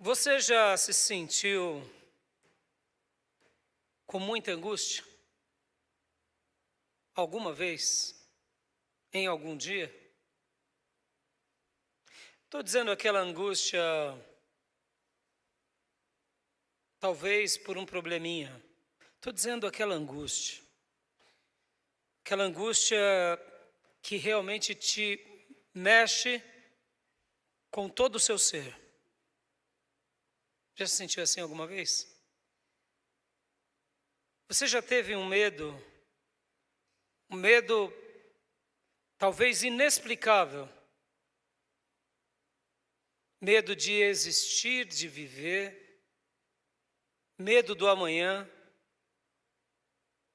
Você já se sentiu com muita angústia? Alguma vez? Em algum dia? Estou dizendo aquela angústia, talvez por um probleminha. Estou dizendo aquela angústia que realmente te mexe com todo o seu ser. Já se sentiu assim alguma vez? Você já teve um medo talvez inexplicável, medo de existir, de viver, medo do amanhã,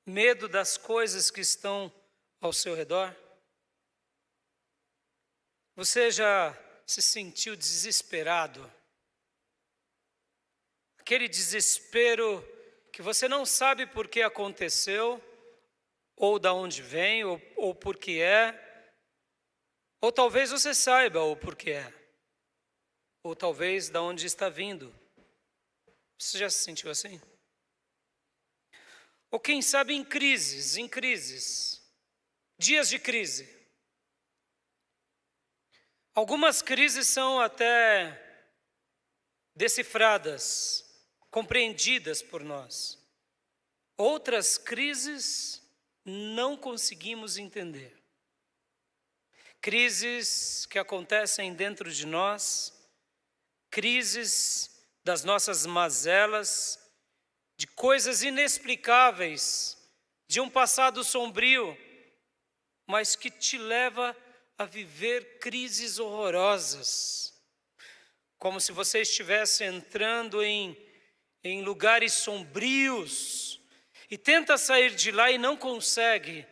medo das coisas que estão ao seu redor? Você já se sentiu desesperado? Aquele desespero que você não sabe por que aconteceu, ou de onde vem, ou por que é, ou talvez você saiba o porquê é, ou talvez de onde está vindo. Você já se sentiu assim? Ou quem sabe em crises, dias de crise. Algumas crises são até decifradas, compreendidas por nós. Outras crises não conseguimos entender. Crises que acontecem dentro de nós, crises das nossas mazelas, de coisas inexplicáveis, de um passado sombrio, mas que te leva a viver crises horrorosas, como se você estivesse entrando em lugares sombrios e tenta sair de lá e não consegue,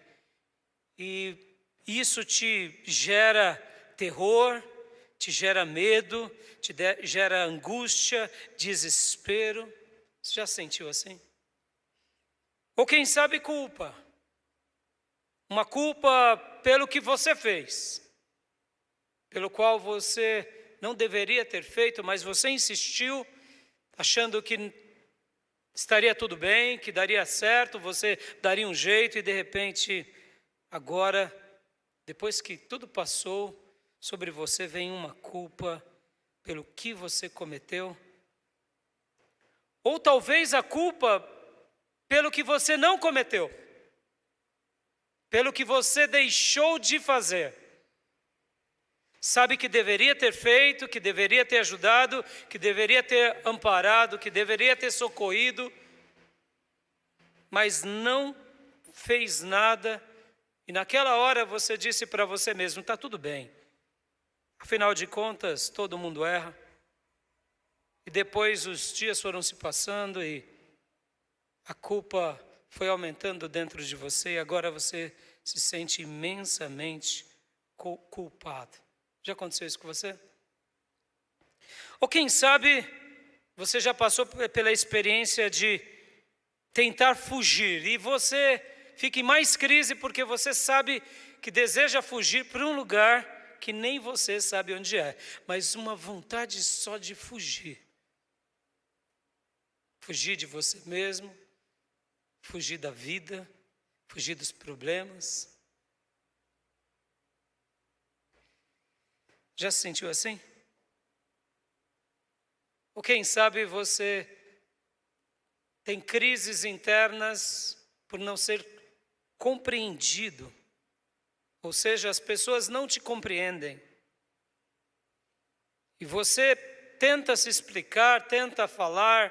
e isso te gera terror, te gera medo, gera angústia, desespero. Você já sentiu assim? Ou quem sabe culpa, uma culpa pelo que você fez, pelo qual você não deveria ter feito, mas você insistiu, achando que estaria tudo bem, que daria certo, você daria um jeito e de repente, agora, depois que tudo passou, sobre você vem uma culpa pelo que você cometeu. Ou talvez a culpa pelo que você não cometeu, pelo que você deixou de fazer. Sabe que deveria ter feito, que deveria ter ajudado, que deveria ter amparado, que deveria ter socorrido, mas não fez nada. E naquela hora você disse para você mesmo, está tudo bem. Afinal de contas, todo mundo erra. E depois os dias foram se passando e a culpa foi aumentando dentro de você e agora você se sente imensamente culpado. Já aconteceu isso com você? Ou quem sabe você já passou pela experiência de tentar fugir e você fica em mais crise porque você sabe que deseja fugir para um lugar que nem você sabe onde é, mas uma vontade só de fugir. Fugir de você mesmo, fugir da vida, fugir dos problemas. Já se sentiu assim? Ou quem sabe você tem crises internas por não ser compreendido, ou seja, as pessoas não te compreendem. E você tenta se explicar, tenta falar,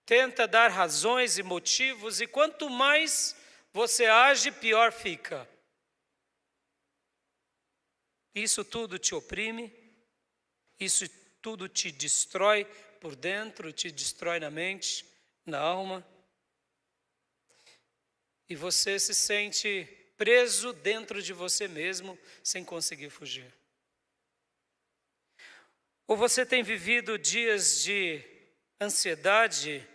tenta dar razões e motivos, e quanto mais você age, pior fica. Isso tudo te oprime, isso tudo te destrói por dentro, te destrói na mente, na alma. E você se sente preso dentro de você mesmo, sem conseguir fugir. Ou você tem vivido dias de ansiedade,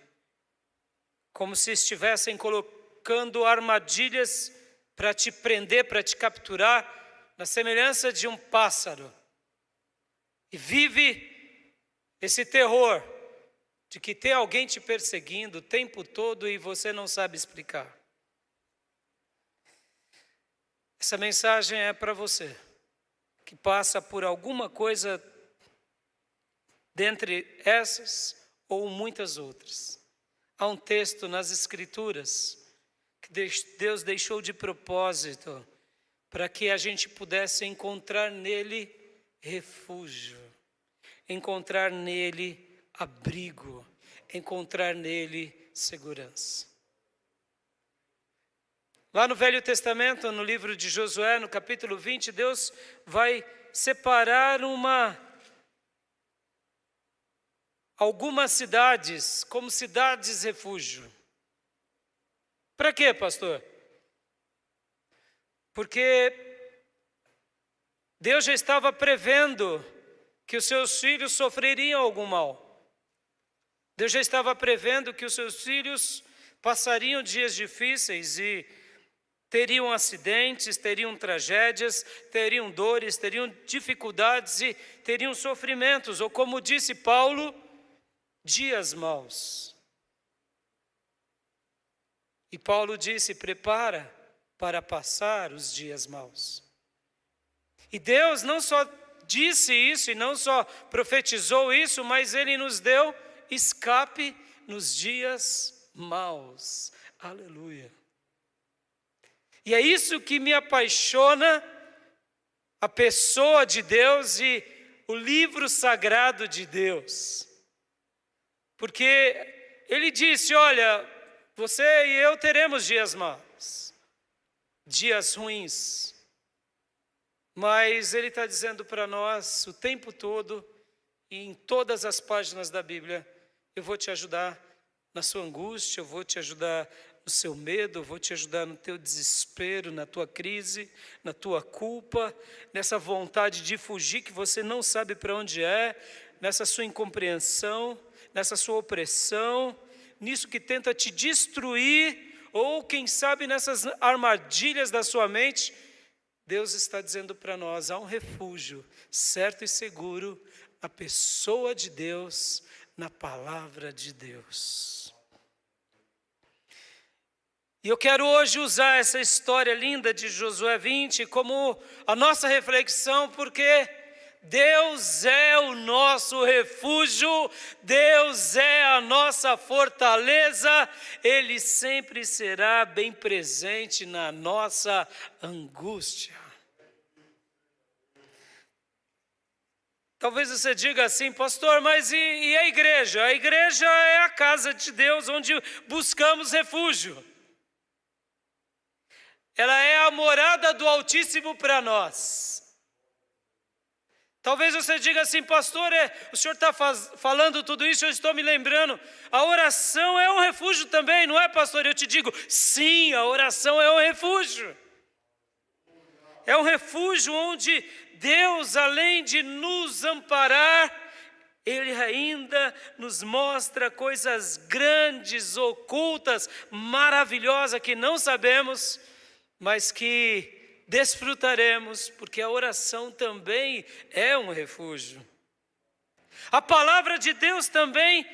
como se estivessem colocando armadilhas para te prender, para te capturar, na semelhança de um pássaro. E vive Esse terror de que tem alguém te perseguindo o tempo todo e você não sabe explicar. Essa mensagem é para você, que passa por alguma coisa dentre essas ou muitas outras. Há um texto nas Escrituras que Deus deixou de propósito para que a gente pudesse encontrar nele refúgio, encontrar nele abrigo, encontrar nele segurança. Lá no Velho Testamento, no livro de Josué, no capítulo 20, Deus vai separar algumas cidades como cidades refúgio. Para quê, pastor? Porque Deus já estava prevendo que os seus filhos sofreriam algum mal. Deus já estava prevendo que os seus filhos passariam dias difíceis e teriam acidentes, teriam tragédias, teriam dores, teriam dificuldades e teriam sofrimentos, ou como disse Paulo, dias maus. E Paulo disse: prepara para passar os dias maus. E Deus não só disse isso e não só profetizou isso, mas Ele nos deu escape nos dias maus. Aleluia. E é isso que me apaixona, a pessoa de Deus e o livro sagrado de Deus. Porque Ele disse: olha, você e eu teremos dias maus, dias ruins. Mas Ele está dizendo para nós o tempo todo, e em todas as páginas da Bíblia: eu vou te ajudar na sua angústia, eu vou te ajudar no seu medo, eu vou te ajudar no teu desespero, na tua crise, na tua culpa, nessa vontade de fugir que você não sabe para onde é, nessa sua incompreensão, nessa sua opressão, nisso que tenta te destruir, ou quem sabe nessas armadilhas da sua mente. Deus está dizendo para nós: há um refúgio certo e seguro na pessoa de Deus, na palavra de Deus. E eu quero hoje usar essa história linda de Josué 20 como a nossa reflexão, porque Deus é o nosso refúgio, Deus é a nossa fortaleza, Ele sempre será bem presente na nossa angústia. Talvez você diga assim: pastor, mas e a igreja? A igreja é a casa de Deus onde buscamos refúgio. Ela é a morada do Altíssimo para nós. Talvez você diga assim: pastor, o senhor está falando tudo isso, eu estou me lembrando. A oração é um refúgio também, não é, pastor? Eu te digo: sim, a oração é um refúgio. É um refúgio onde Deus, além de nos amparar, Ele ainda nos mostra coisas grandes, ocultas, maravilhosas que não sabemos, mas que desfrutaremos, porque a oração também é um refúgio. A palavra de Deus também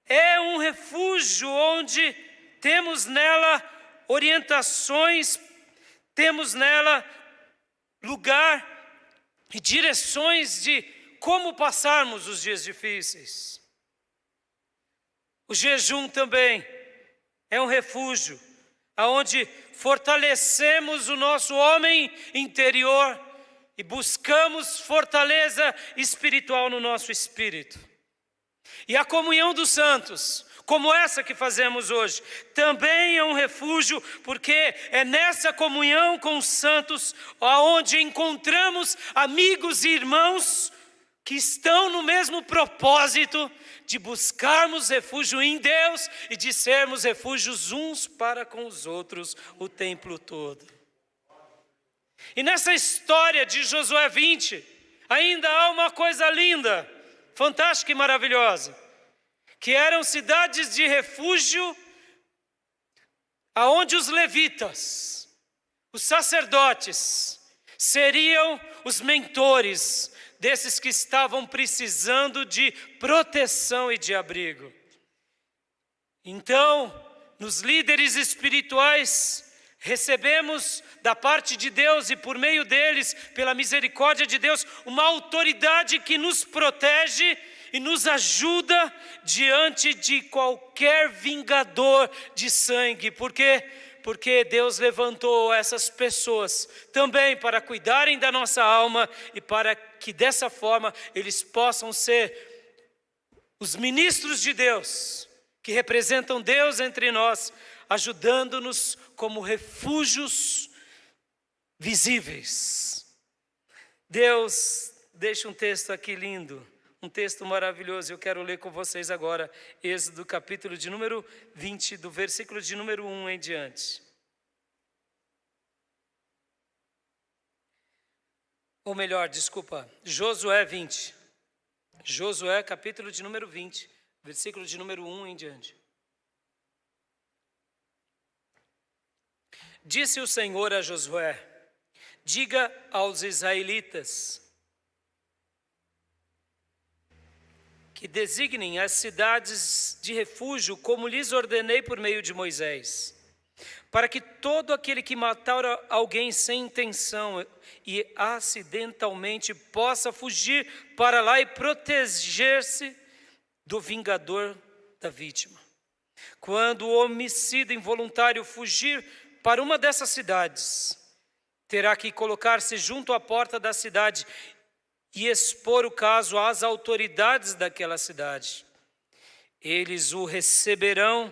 é um refúgio onde temos nela orientações, temos nela lugar e direções de como passarmos os dias difíceis. O jejum também é um refúgio, aonde fortalecemos o nosso homem interior e buscamos fortaleza espiritual no nosso espírito. E a comunhão dos santos, como essa que fazemos hoje, também é um refúgio, porque é nessa comunhão com os santos aonde encontramos amigos e irmãos que estão no mesmo propósito de buscarmos refúgio em Deus e de sermos refúgios uns para com os outros o tempo todo. E nessa história de Josué 20, ainda há uma coisa linda, fantástica e maravilhosa, que eram cidades de refúgio aonde os levitas, os sacerdotes, seriam os mentores desses que estavam precisando de proteção e de abrigo. Então, nos líderes espirituais, recebemos da parte de Deus e por meio deles, pela misericórdia de Deus, uma autoridade que nos protege e nos ajuda diante de qualquer vingador de sangue. Por quê? Porque Deus levantou essas pessoas também para cuidarem da nossa alma e para que dessa forma eles possam ser os ministros de Deus, que representam Deus entre nós, ajudando-nos como refúgios visíveis. Deus deixa um texto aqui lindo, um texto maravilhoso. Eu quero ler com vocês agora, Êxodo capítulo de número 20, do versículo de número 1 em diante. Ou melhor, desculpa, Josué 20. Josué capítulo de número 20, versículo de número 1 em diante. Disse o Senhor a Josué: diga aos israelitas que designem as cidades de refúgio, como lhes ordenei por meio de Moisés, para que todo aquele que matar alguém sem intenção e acidentalmente possa fugir para lá e proteger-se do vingador da vítima. Quando o homicida involuntário fugir para uma dessas cidades, terá que colocar-se junto à porta da cidade e expor o caso às autoridades daquela cidade. Eles o receberão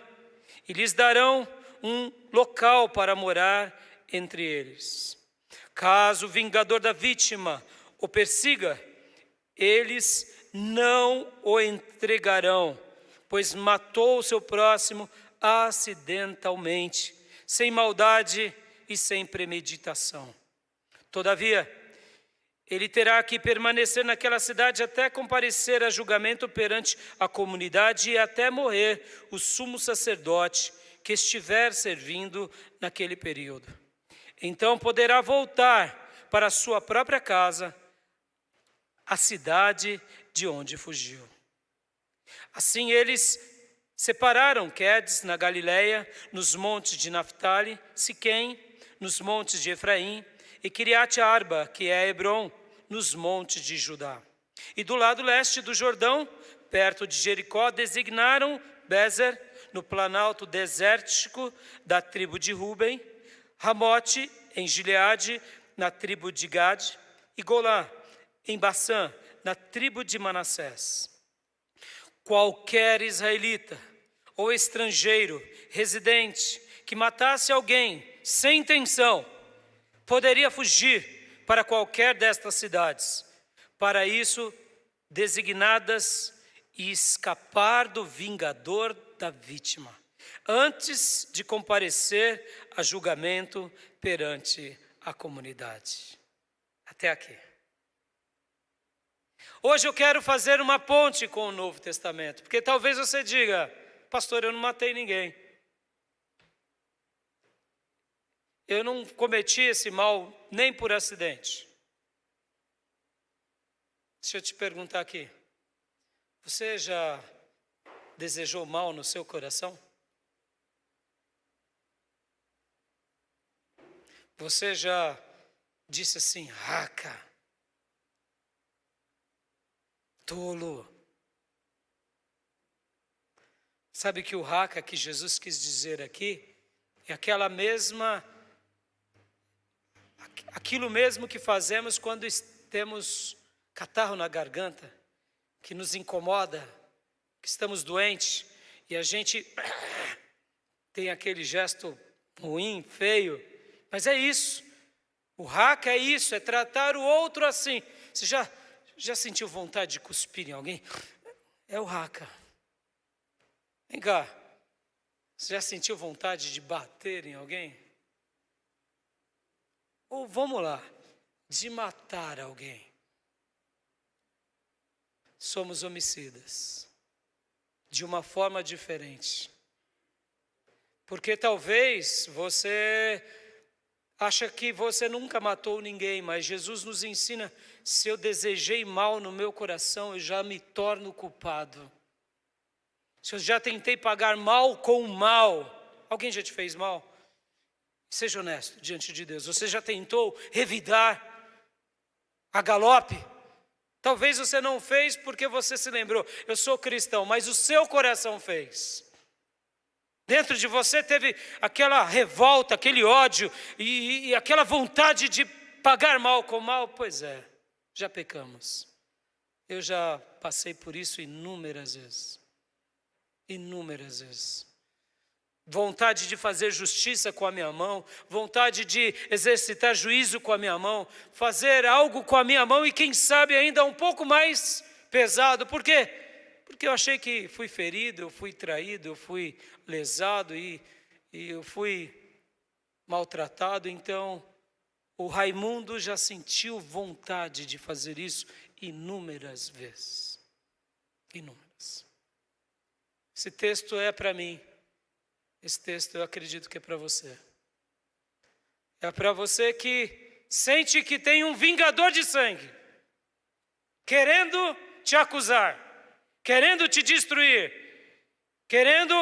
e lhes darão um local para morar entre eles. Caso o vingador da vítima o persiga, eles não o entregarão, pois matou o seu próximo acidentalmente, sem maldade e sem premeditação. Todavia, ele terá que permanecer naquela cidade até comparecer a julgamento perante a comunidade e até morrer o sumo sacerdote que estiver servindo naquele período. Então poderá voltar para a sua própria casa, a cidade de onde fugiu. Assim eles separaram Quedes na Galileia, nos montes de Naftali, Siquém, nos montes de Efraim, e Quiriate Arba, que é Hebrom, nos montes de Judá. E do lado leste do Jordão, perto de Jericó, designaram Bezer, no planalto desértico da tribo de Ruben, Ramote, em Gileade, na tribo de Gade, e Golá, em Bassã, na tribo de Manassés. Qualquer israelita ou estrangeiro residente que matasse alguém sem intenção poderia fugir para qualquer destas cidades, para isso designadas, e escapar do vingador da vítima, antes de comparecer a julgamento perante a comunidade. Até aqui. Hoje eu quero fazer uma ponte com o Novo Testamento, porque talvez você diga: pastor, eu não matei ninguém. Eu não cometi esse mal nem por acidente. Deixa eu te perguntar aqui. Você já desejou mal no seu coração? Você já disse assim: raca, tolo? Sabe que o raca que Jesus quis dizer aqui é aquilo mesmo que fazemos quando temos catarro na garganta, que nos incomoda, que estamos doentes, e a gente tem aquele gesto ruim, feio, mas é isso. O raca é isso, é tratar o outro assim. Você já sentiu vontade de cuspir em alguém? É o raca. Vem cá, você já sentiu vontade de bater em alguém? Ou vamos lá, de matar alguém? Somos homicidas, de uma forma diferente. Porque talvez você acha que você nunca matou ninguém, mas Jesus nos ensina, se eu desejei mal no meu coração, eu já me torno culpado. Se eu já tentei pagar mal com mal, alguém já te fez mal? Seja honesto diante de Deus. Você já tentou revidar a galope? Talvez você não fez porque você se lembrou, eu sou cristão, mas o seu coração fez. Dentro de você teve aquela revolta, aquele ódio e aquela vontade de pagar mal com mal. Pois é, já pecamos. Eu já passei por isso inúmeras vezes. Inúmeras vezes. Vontade de fazer justiça com a minha mão, vontade de exercitar juízo com a minha mão, fazer algo com a minha mão e quem sabe ainda um pouco mais pesado. Por quê? Porque eu achei que fui ferido, eu fui traído, eu fui lesado e eu fui maltratado. Então, o Raimundo já sentiu vontade de fazer isso inúmeras vezes. Inúmeras. Esse texto é para mim. Esse texto eu acredito que é para você. É para você que sente que tem um vingador de sangue, querendo te acusar, querendo te destruir, querendo